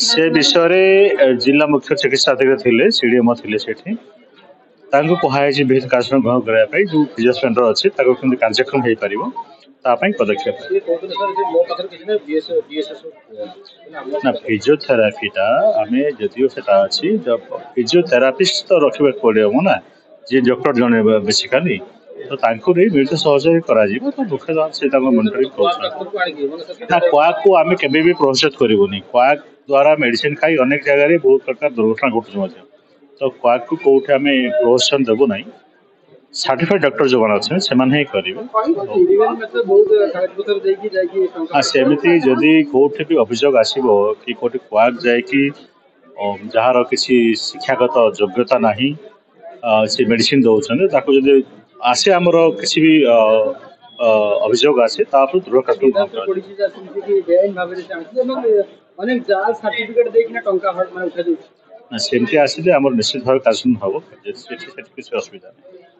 से विषय जिला मुख्य चिकित्सा अधिकारी थे सीडीएमओ थे सेठी कहुई विभिन्न कार्यक्रम ग्रहण करने जो फिजियो सेंटर अच्छे कार्यक्रम हो पार पदक्षेप ना फिजियोथेरापीटा आम जदिव से अच्छी फिजियोथेरापिस्ट तो रखा पड़े ना जी डॉक्टर जन बेसिकाली तो मिलित सहयोग कर मनिटरिंग ना क्वाक को आम के प्रोसेस करूनी क्वाक द्वारा मेडिसिन खाई अनेक जगह बहुत प्रकार दुर्घटना घटुच तो क्वाक को कौटे आम प्रोत्साहन देवु ना सर्टिफाइड डॉक्टर जो अच्छे से करेंगे सेमती जदि कौटे भी अभियोग आसो कि कौटे क्वाक जार किसी शिक्षागत योग्यता ना से मेडिसिन दौरान जब आसे आमर किसी भी अभियोग आसे दृढ़ सेमती आसिले निश्चित भाव कार्यक्रम हम किसी असुविधा नहीं।